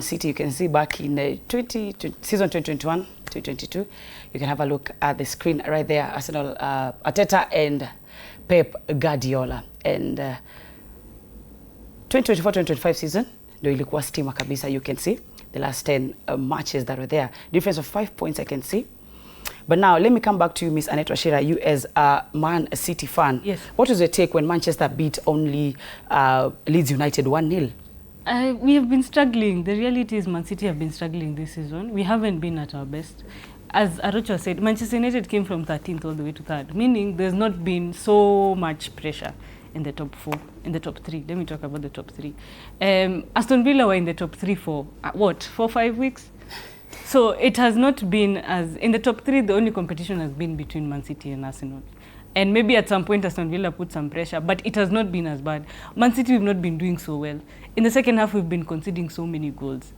City, you can see back in season 2021-2022. You can have a look at the screen right there. Arsenal, Annetter and Pep Guardiola. And 2024-2025 season, ndio ilikuwa stima kabisa. You can see the last 10 matches that were there. Difference of 5 points I can see. But now, let me come back to you, Miss Annette Wachira, you as a Man City fan. Yes. What was your take when Manchester beat only Leeds United 1-0? We have been struggling. The reality is Man City have been struggling this season. We haven't been at our best. As Arocha said, Manchester United came from 13th all the way to 3rd, meaning there's not been so much pressure in the top 4, in the top 3. Let me talk about the top 3. Aston Villa were in the top 3 for, what, 4-5 weeks? So it has not been as... In the top 3, the only competition has been between Man City and Arsenal. And maybe at some point Aston Villa put some pressure, but it has not been as bad. Man City, we've not been doing so well. In the second half, we've been conceding so many goals.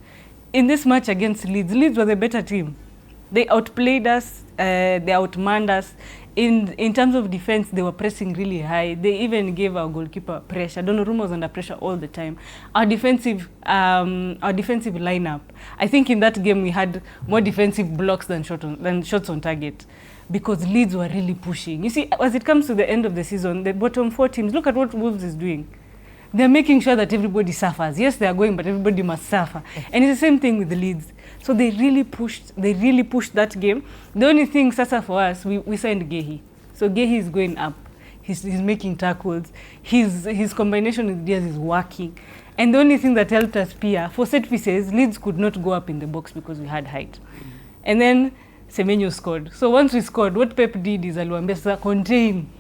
In this match against Leeds, Leeds were the better team. They outplayed us, they outmanned us. In terms of defense, they were pressing really high. They even gave our goalkeeper pressure. Donnarumma was under pressure all the time. Our defensive lineup, I think in that game we had more defensive blocks than shots on target, because Leeds were really pushing. You see, as it comes to the end of the season, the bottom 4 teams, look at what Wolves is doing. They're making sure that everybody suffers. Yes, they are going, but everybody must suffer. And it's the same thing with the Leeds. So they really pushed that game. The only thing, Sasa, for us, we signed Gehi. So Gehi is going up. He's making tackles. His combination with Diaz is working. And the only thing that helped us, Pia, for set pieces, Leeds could not go up in the box because we had height. And then Semenyo scored. So once we scored, what Pep did is Aluambesa contain.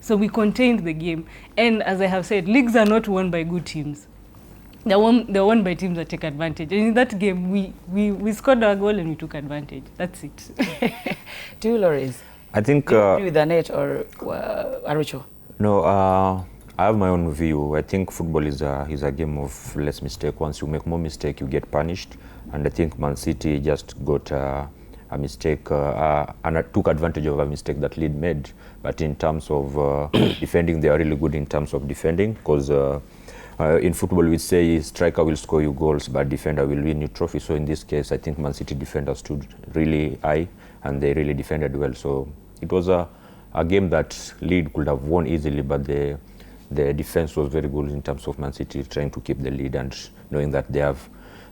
So we contained the game. And as I have said, leagues are not won by good teams. They're won by teams that take advantage. And in that game, we scored our goal and we took advantage. That's it. Do you, Loris? I think... Do you agree with Annette or Arocho? No, I have my own view. I think football is a game of less mistake. Once you make more mistake, you get punished. And I think Man City just got a mistake and took advantage of a mistake that Leeds made. But in terms of defending, they are really good in terms of defending, because in football we say striker will score you goals, but defender will win you trophy. So in this case, I think Man City defenders stood really high and they really defended well. So it was a game that Leeds could have won easily, but the defense was very good in terms of Man City trying to keep the lead and knowing that they have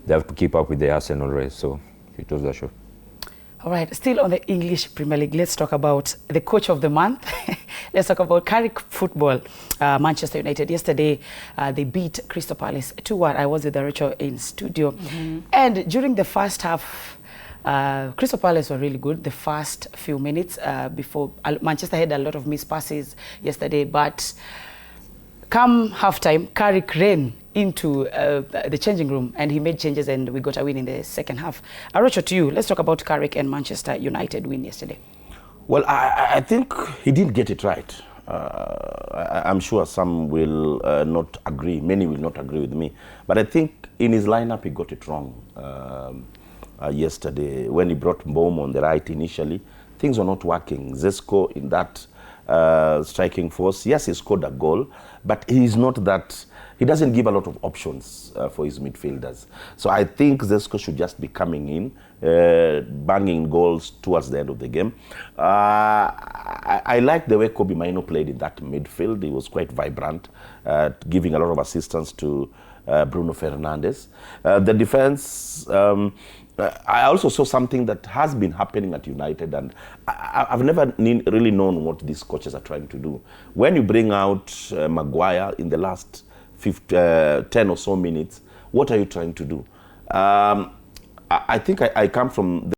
to keep up with the Arsenal race. So it was a show. All right, still on the English Premier League, let's talk about the coach of the month. Let's talk about Carrick football. Manchester United, yesterday, they beat Crystal Palace 2-1. I was with Rachel in studio. And during the first half, Crystal Palace were really good the first few minutes before. Manchester had a lot of missed passes yesterday, but come halftime, Carrick ran into the changing room and he made changes and we got a win in the second half. Arocha, to you, let's talk about Carrick and Manchester United win yesterday. Well, I think he didn't get it right. I'm sure some will not agree, many will not agree with me, but I think in his lineup he got it wrong yesterday. When he brought Mbom on the right initially, things were not working. Zesco in that striking force, yes, he scored a goal, but he's not that... He doesn't give a lot of options for his midfielders. So I think Zesco should just be coming in, banging goals towards the end of the game. I like the way Kobe Mainoo played in that midfield. He was quite vibrant, giving a lot of assistance to Bruno Fernandes. The defense, I also saw something that has been happening at United, and I've never really known what these coaches are trying to do. When you bring out Maguire in the last 10 or so minutes, what are you trying to do? I think I come from